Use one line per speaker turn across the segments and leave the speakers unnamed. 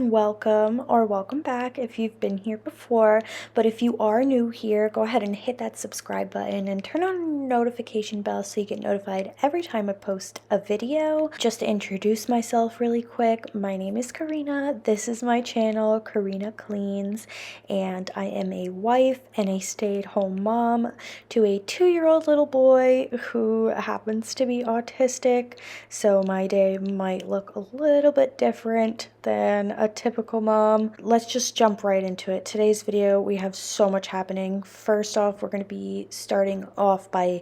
and welcome, or welcome back if you've been here before. But if you are new here, go ahead and hit that subscribe button and turn on the notification bell so you get notified every time I post a video. Just to introduce myself really quick, my name is Koreena. This is my channel, Koreenacleans, and I am a wife and a stay-at-home mom to a 2-year-old little boy who happens to be autistic, so my day might look a little bit different than a typical mom. Let's just jump right into it. Today's video, we have so much happening. First off, we're going to be starting off by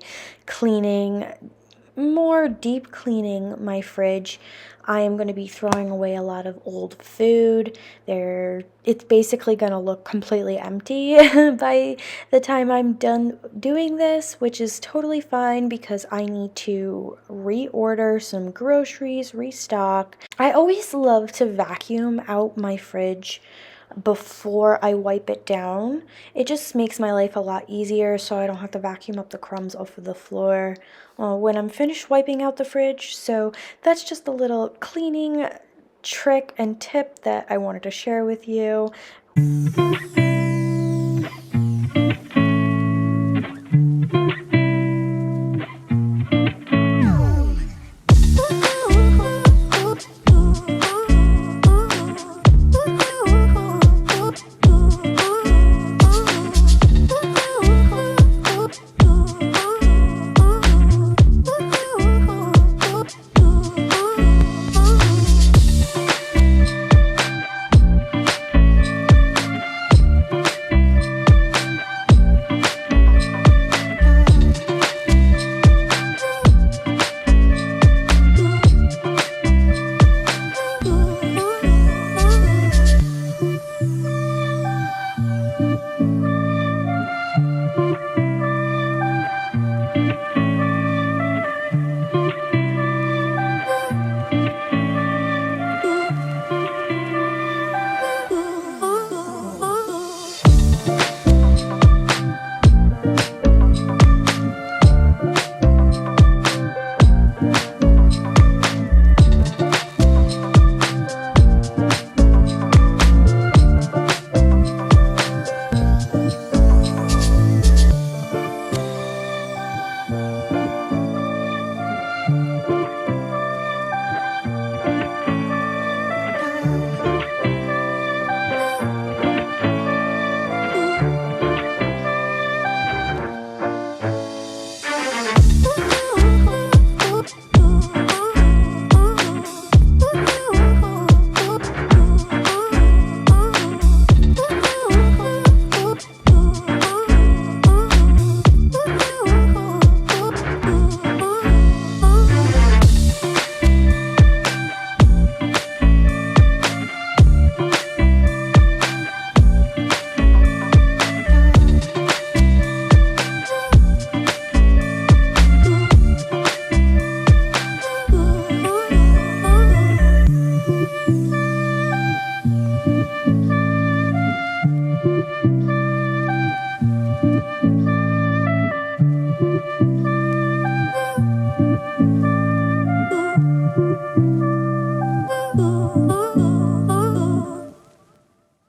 deep cleaning my fridge. I am going to be throwing away a lot of old food. It's basically going to look completely empty by the time I'm done doing this, which is totally fine because I need to reorder some groceries, restock. I always love to vacuum out my fridge before I wipe it down. It just makes my life a lot easier so I don't have to vacuum up the crumbs off of the floor when I'm finished wiping out the fridge. So that's just a little cleaning trick and tip that I wanted to share with you.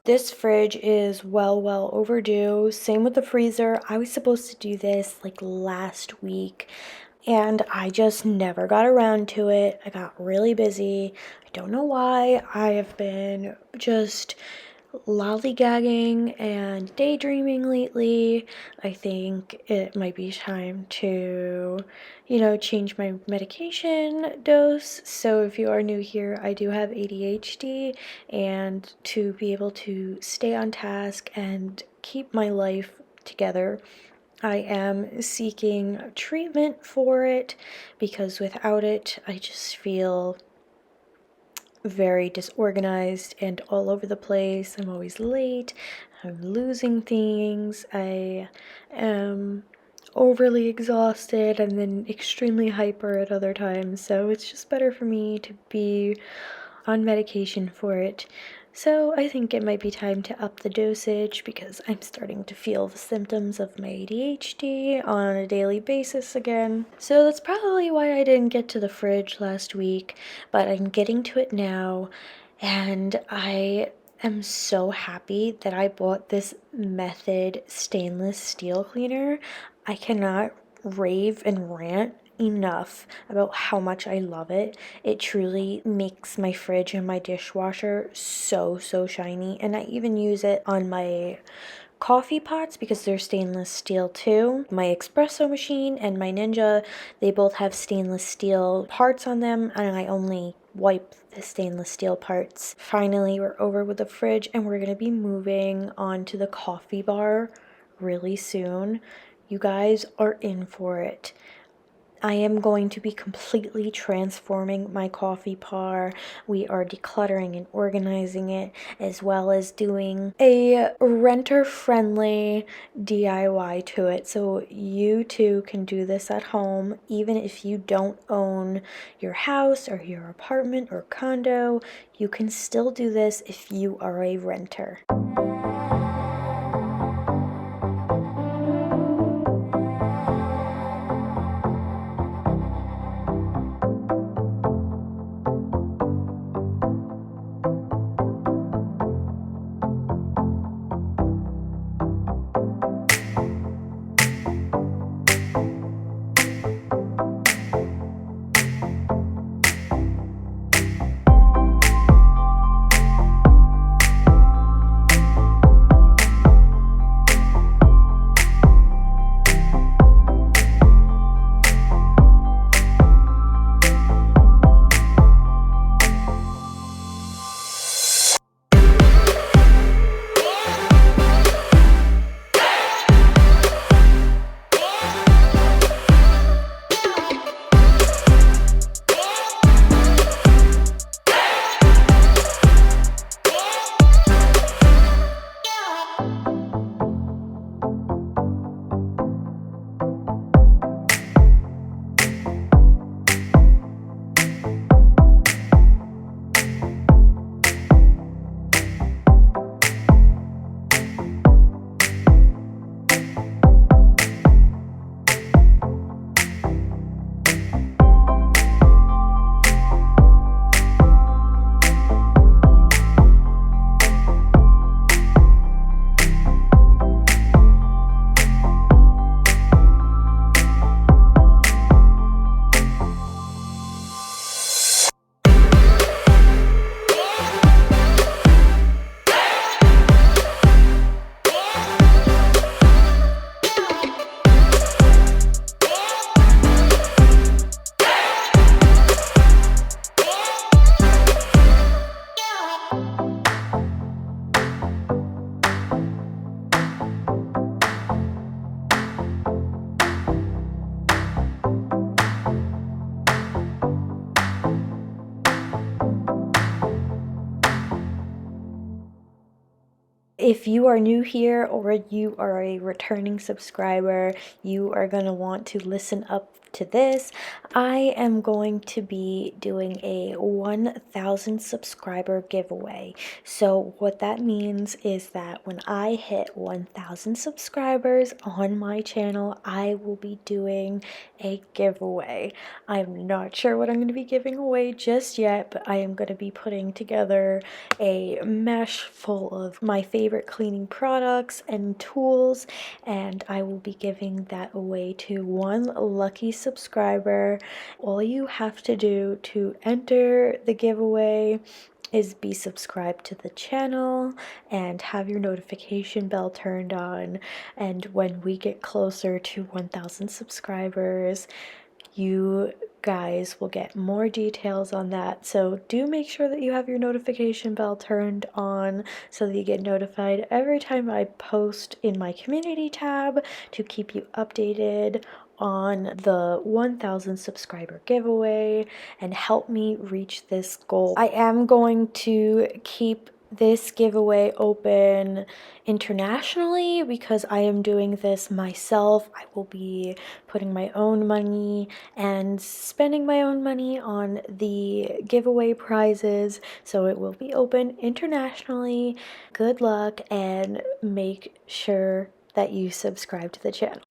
This fridge is well overdue. Same with the freezer. I was supposed to do this like last week and I just never got around to it. I got really busy. I don't know why. I have been just lollygagging and daydreaming lately. I think it might be time to, change my medication dose. So if you are new here, I do have ADHD, and to be able to stay on task and keep my life together, I am seeking treatment for it because without it, I just feel very disorganized and all over the place. I'm always late. I'm losing things. I am overly exhausted and then extremely hyper at other times. So it's just better for me to be on medication for it. So I think it might be time to up the dosage because I'm starting to feel the symptoms of my ADHD on a daily basis again. So that's probably why I didn't get to the fridge last week, but I'm getting to it now. And I am so happy that I bought this Method stainless steel cleaner. I cannot rave and rant enough about how much I love it. It truly makes my fridge and my dishwasher so shiny, and I even use it on my coffee pots because they're stainless steel too. My espresso machine and my Ninja, they both have stainless steel parts on them, and I only wipe the stainless steel parts. Finally, we're over with the fridge and we're gonna be moving on to the coffee bar really soon. You guys are in for it. I am going to be completely transforming my coffee bar. We are decluttering and organizing it, as well as doing a renter-friendly DIY to it. So you too can do this at home, even if you don't own your house or your apartment or condo. You can still do this if you are a renter. If you are new here or you are a returning subscriber, you are going to want to listen up to this. I am going to be doing a 1,000 subscriber giveaway. So what that means is that when I hit 1,000 subscribers on my channel, I will be doing a giveaway. I'm not sure what I'm going to be giving away just yet, but I am going to be putting together a mesh full of my favorite cleaning products and tools, and I will be giving that away to one lucky subscriber. All you have to do to enter the giveaway is be subscribed to the channel and have your notification bell turned on, and when we get closer to 1,000 subscribers, you guys will get more details on that. So do make sure that you have your notification bell turned on so that you get notified every time I post in my community tab to keep you updated on the 1,000 subscriber giveaway and help me reach this goal. I am going to keep this giveaway open internationally because I am doing this myself. I will be putting my own money and spending my own money on the giveaway prizes, so it will be open internationally. Good luck, and make sure that you subscribe to the channel.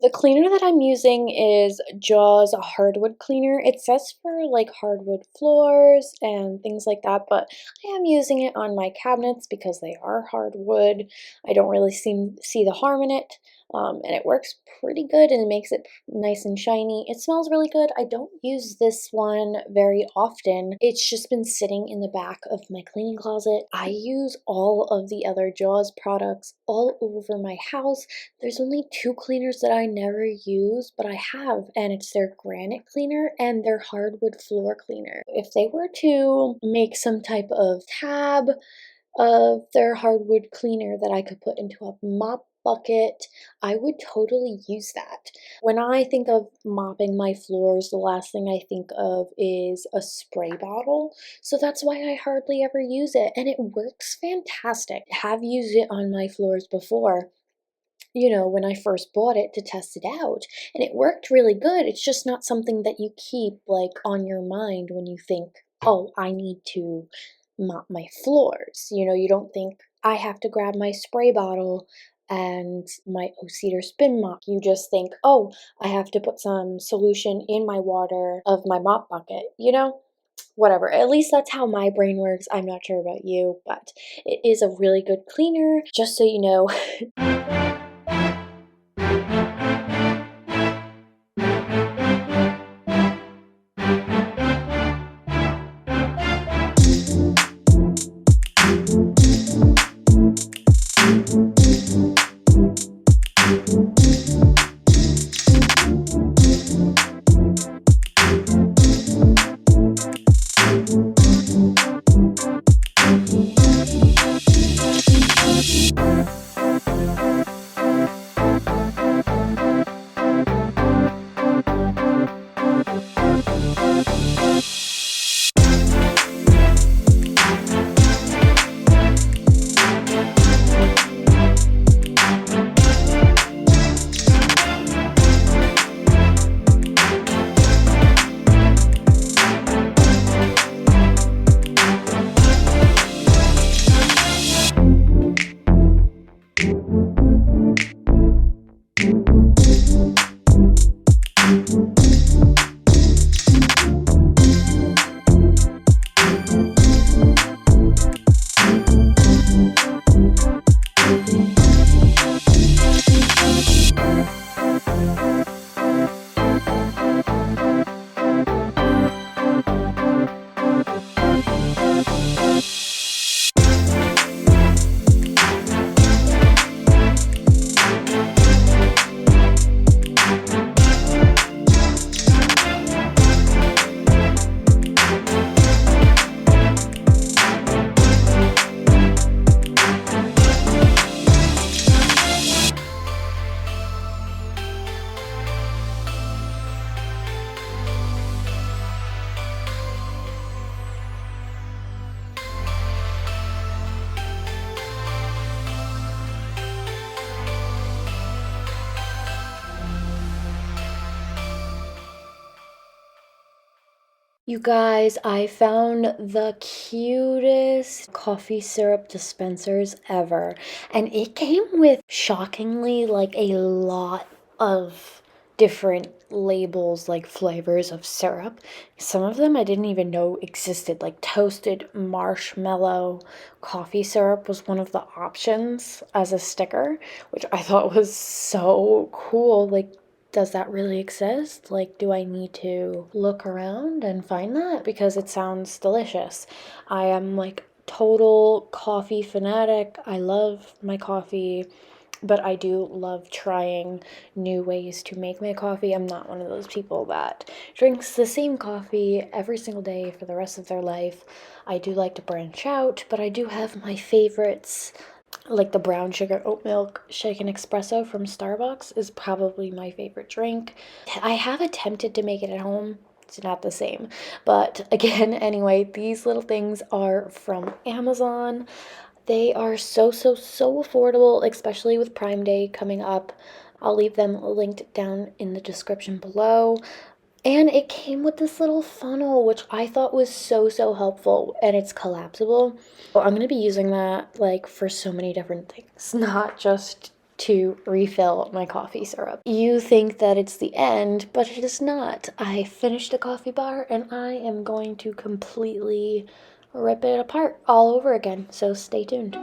The cleaner that I'm using is Jaws hardwood cleaner. It says for like hardwood floors and things like that, but I am using it on my cabinets because they are hardwood. I don't really see the harm in it. And it works pretty good and it makes it nice and shiny. It smells really good. I don't use this one very often. It's just been sitting in the back of my cleaning closet. I use all of the other Jaws products all over my house. There's only two cleaners that I never use, but I have, and it's their granite cleaner and their hardwood floor cleaner. If they were to make some type of tab of their hardwood cleaner that I could put into a mop bucket, I would totally use that. When I think of mopping my floors, the last thing I think of is a spray bottle. So that's why I hardly ever use it, and it works fantastic. I have used it on my floors before, when I first bought it to test it out, and it worked really good. It's just not something that you keep like on your mind when you think, oh, I need to mop my floors. You don't think I have to grab my spray bottle and my cedar spin mop. You just think, oh, I have to put some solution in my water of my mop bucket. Whatever. At least that's how my brain works. I'm not sure about you, but it is a really good cleaner, just so you know. You guys, I found the cutest coffee syrup dispensers ever, and it came with shockingly like a lot of different labels, like flavors of syrup. Some of them I didn't even know existed, like toasted marshmallow coffee syrup was one of the options as a sticker, which I thought was so cool. Like, does that really exist? Like, do I need to look around and find that? Because it sounds delicious. I am like total coffee fanatic. I love my coffee, but I do love trying new ways to make my coffee. I'm not one of those people that drinks the same coffee every single day for the rest of their life. I do like to branch out, but I do have my favorites. Like the brown sugar oat milk shaken espresso from Starbucks is probably my favorite drink. I have attempted to make it at home. It's not the same. But again, anyway, these little things are from Amazon. They are so affordable, especially with Prime Day coming up. I'll leave them linked down in the description below. And it came with this little funnel, which I thought was so helpful, and it's collapsible. So I'm going to be using that like for so many different things, not just to refill my coffee syrup. You think that it's the end, but it is not. I finished a coffee bar and I am going to completely rip it apart all over again, so stay tuned.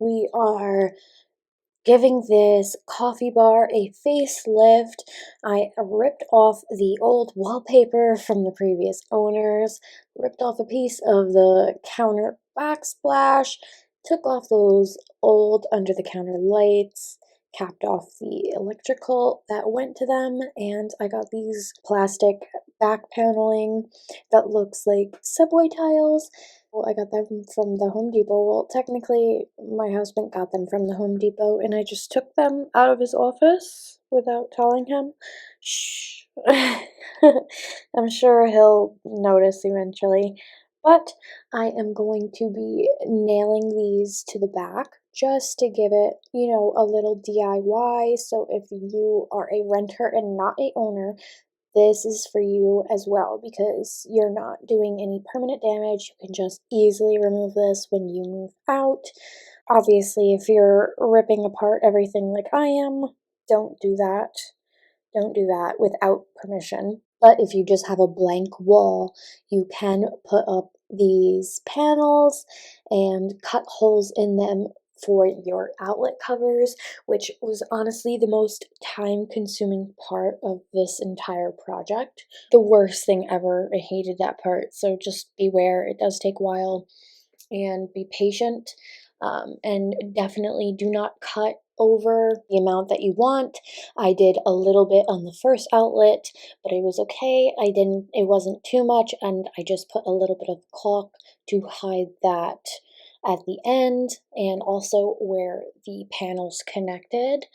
We are giving this coffee bar a facelift. I ripped off the old wallpaper from the previous owners, ripped off a piece of the counter backsplash, took off those old under the counter lights, capped off the electrical that went to them, and I got these plastic back paneling that looks like subway tiles. Well, I got them from the Home Depot. Well, technically, my husband got them from the Home Depot, and I just took them out of his office without telling him. Shh. I'm sure he'll notice eventually. But I am going to be nailing these to the back just to give it, a little DIY. So if you are a renter and not a owner, this is for you as well because you're not doing any permanent damage. You can just easily remove this when you move out. Obviously, if you're ripping apart everything like I am, don't do that. Don't do that without permission. But if you just have a blank wall, you can put up these panels and cut holes in them for your outlet covers, which was honestly the most time-consuming part of this entire project. The worst thing ever. I hated that part, so just beware. It does take a while, and be patient. And definitely do not cut over the amount that you want. I did a little bit on the first outlet, but it was okay. It wasn't too much, and I just put a little bit of caulk to hide that at the end, and also where the panels connected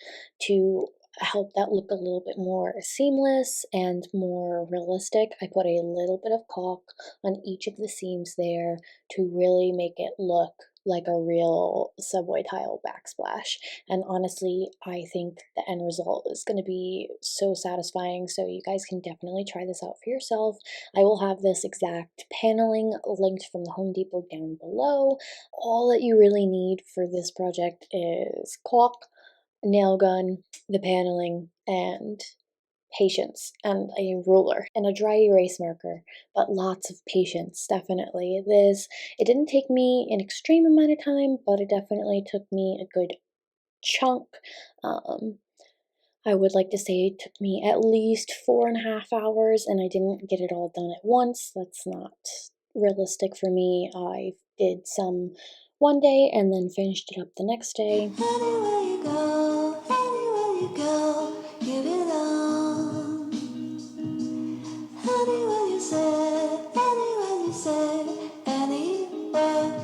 to help that look a little bit more seamless and more realistic. I put a little bit of caulk on each of the seams there to really make it look like a real subway tile backsplash. And honestly, I think the end result is going to be so satisfying. So you guys can definitely try this out for yourself. I will have this exact paneling linked from the Home Depot down below. All that you really need for this project is caulk, nail gun, the paneling, and patience, and a ruler and a dry erase marker, but lots of patience, definitely. It didn't take me an extreme amount of time, but it definitely took me a good chunk. I would like to say it took me at least 4.5 hours, and I didn't get it all done at once. That's not realistic for me. I did some one day and then finished it up the next day. Anywhere you go, give it all. Anywhere you say, anywhere.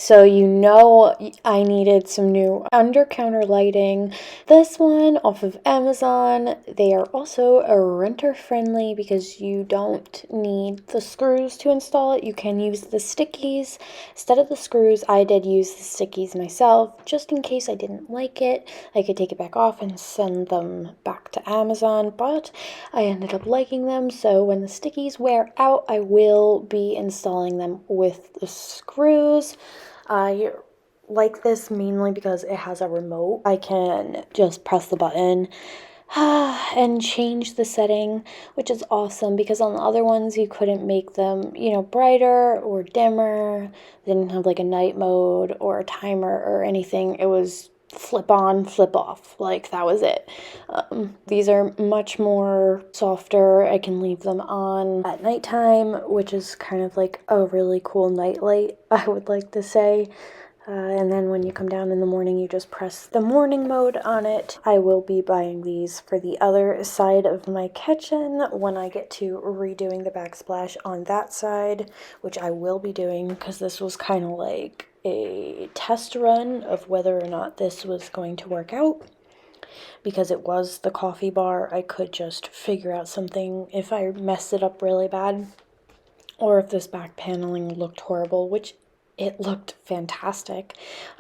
So I needed some new under counter lighting. This one off of Amazon. They are also renter friendly because you don't need the screws to install it. You can use the stickies instead of the screws. I did use the stickies myself just in case I didn't like it. I could take it back off and send them back to Amazon, but I ended up liking them. So when the stickies wear out, I will be installing them with the screws. I like this mainly because it has a remote. I can just press the button and change the setting, which is awesome because on the other ones you couldn't make them, brighter or dimmer. They didn't have like a night mode or a timer or anything. It was flip on, flip off. Like that was it. These are much more softer. I can leave them on at nighttime, which is kind of like a really cool night light, I would like to say. And then when you come down in the morning, you just press the morning mode on it. I will be buying these for the other side of my kitchen when I get to redoing the backsplash on that side, which I will be doing because this was kind of like a test run of whether or not this was going to work out. Because it was the coffee bar, I could just figure out something if I messed it up really bad, or if this back paneling looked horrible, which it looked fantastic.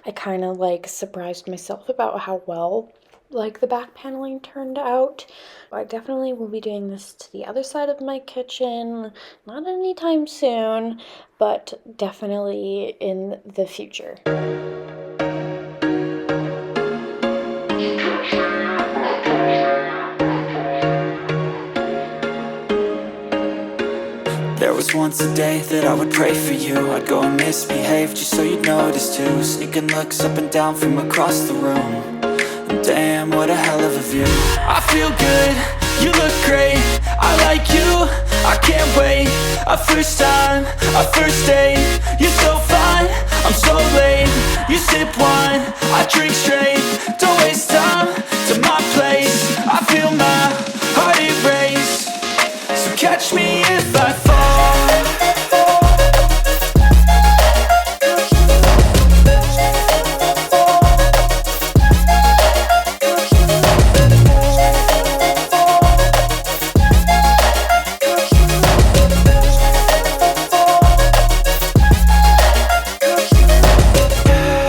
I kind of like surprised myself about how well like the back paneling turned out. I definitely will be doing this to the other side of my kitchen, not anytime soon, but definitely in the future.
There was once a day that I would pray for you. I'd go and misbehave just so you'd notice too. Sneaking looks up and down from across the room. And damn, what a hell of a view. I feel good, you look great, I like you, I can't wait. A first time, a first date. You're so fine, I'm so late. You sip wine, I drink straight. Don't waste time to my place. I feel my heart erase. So catch me if I fall.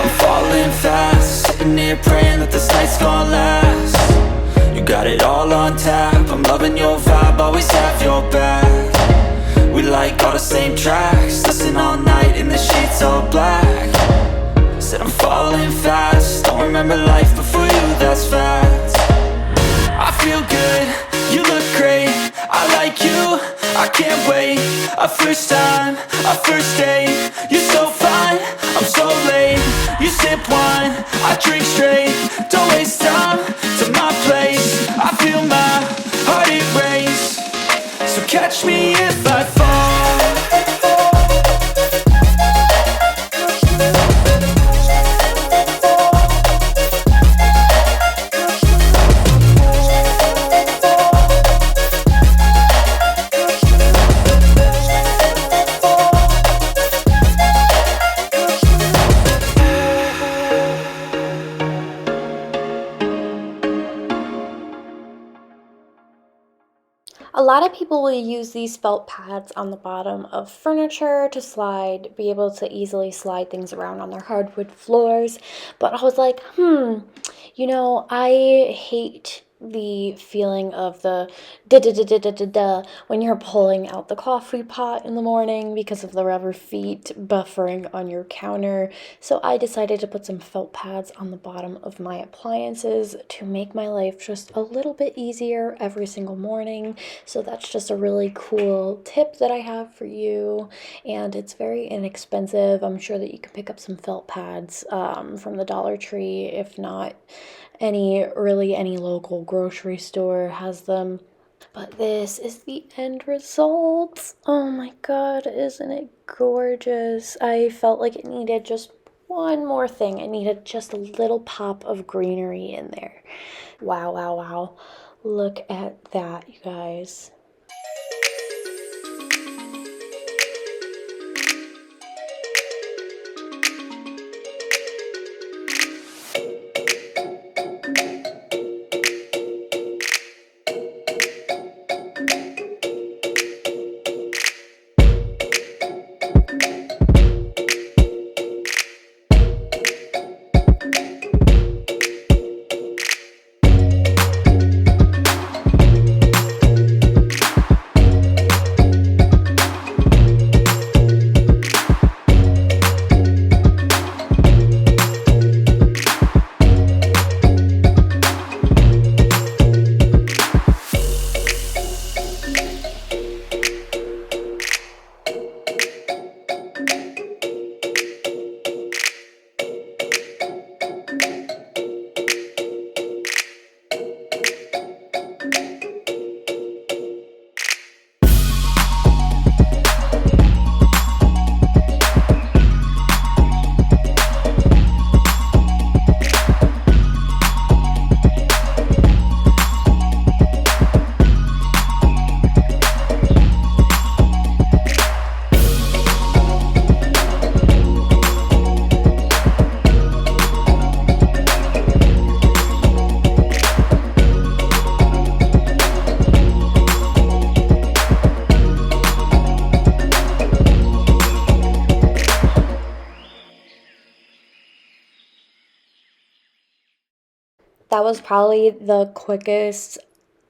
I'm falling fast, sitting here praying that this night's gonna last. You got it all on tap, I'm loving your vibe, always have your back. We like all the same tracks, listen all night in the sheets all black. Said I'm falling fast, don't remember life before you, that's fact. I feel good, you look great, I like you, I can't wait. A first time, a first date. You're so fine, I'm so late. You sip wine, I drink straight. Don't waste time to my place. I feel my heart erase. So catch me if I fall.
A lot of people will use these felt pads on the bottom of furniture to be able to easily slide things around on their hardwood floors. But I was like, I hate the feeling of the da-da-da-da-da-da when you're pulling out the coffee pot in the morning because of the rubber feet buffering on your counter. So I decided to put some felt pads on the bottom of my appliances to make my life just a little bit easier every single morning. So that's just a really cool tip that I have for you, and it's very inexpensive. I'm sure that you can pick up some felt pads from the Dollar Tree. If not, any local grocery store has them. But this is the end result. Oh my god, isn't it gorgeous? I felt like it needed just one more thing. It needed just a little pop of greenery in there. Wow, wow, wow. Look at that, you guys. That was probably the quickest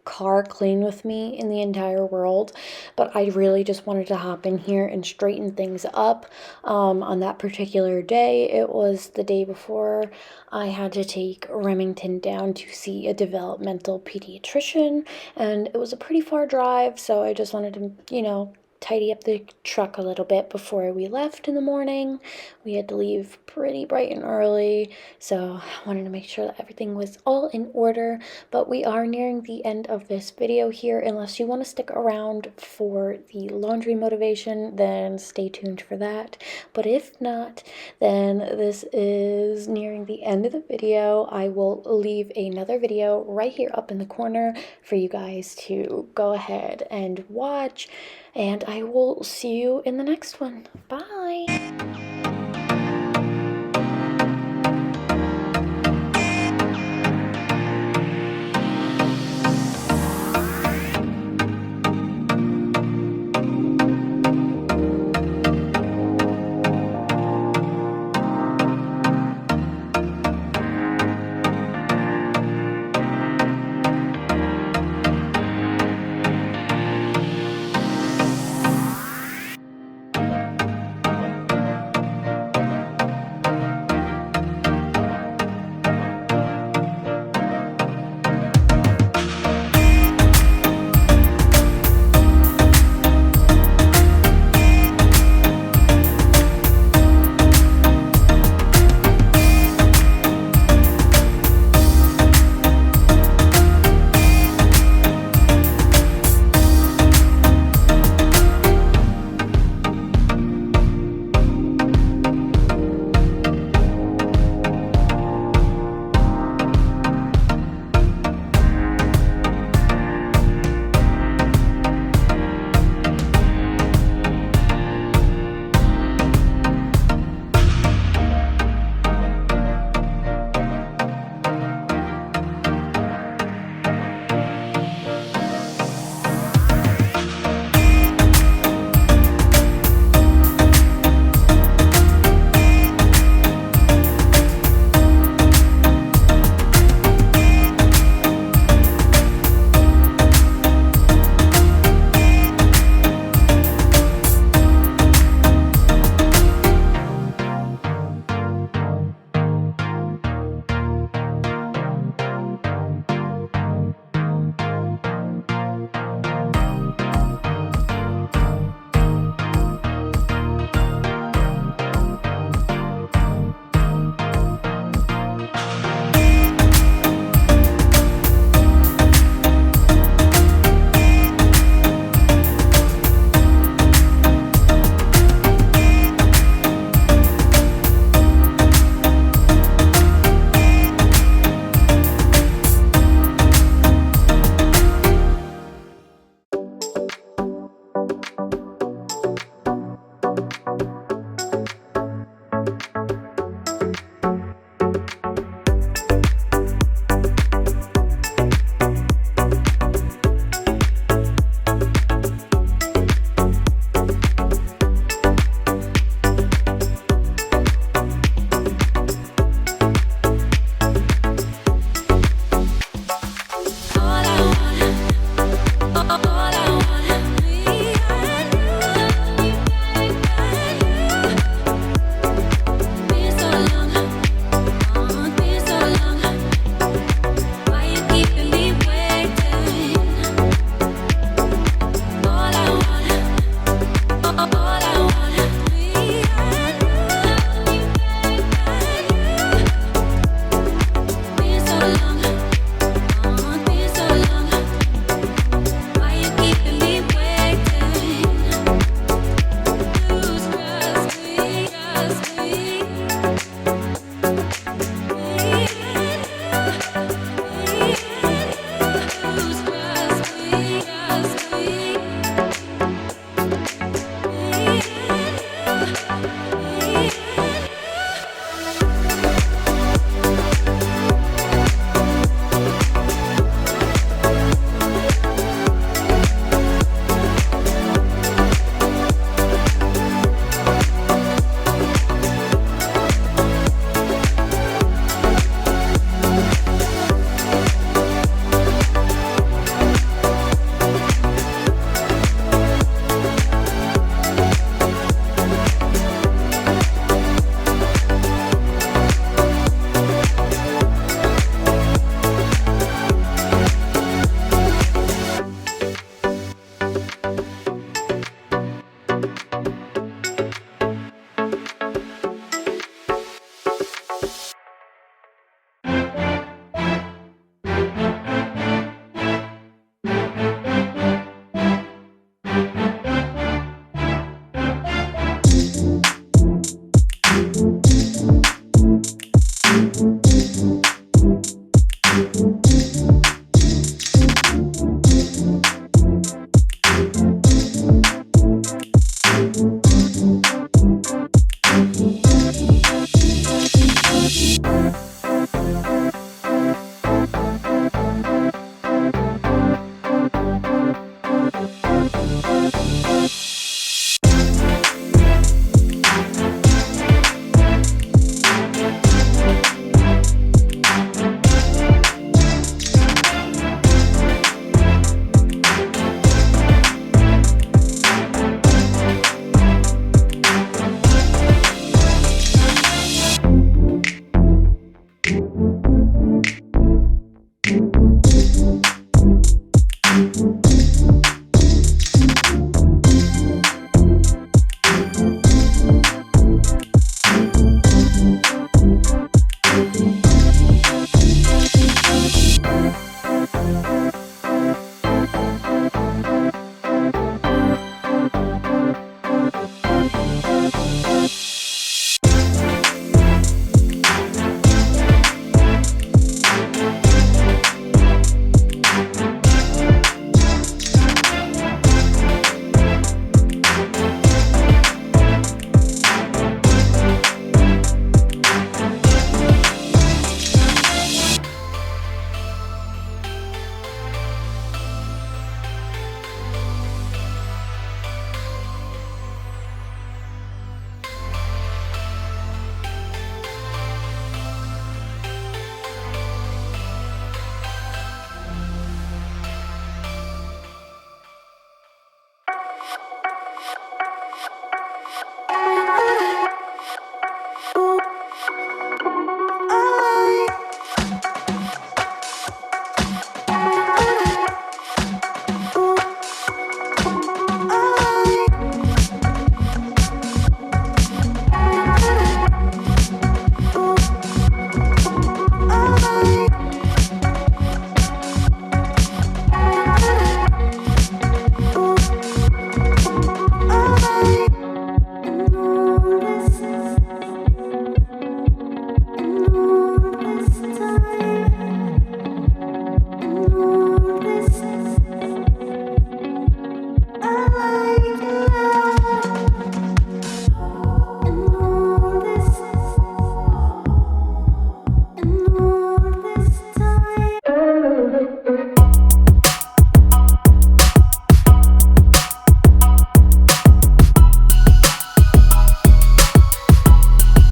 car clean with me in the entire world, but I really just wanted to hop in here and straighten things up. On that particular day, it was the day before I had to take Remington down to see a developmental pediatrician, and it was a pretty far drive, so I just wanted to, tidy up the truck a little bit before we left in the morning. We had to leave pretty bright and early, so I wanted to make sure that everything was all in order. But we are nearing the end of this video here. Unless you want to stick around for the laundry motivation, then stay tuned for that. But if not, then this is nearing the end of the video. I will leave another video right here up in the corner for you guys to go ahead and watch. And I will see you in the next one. Bye!
Just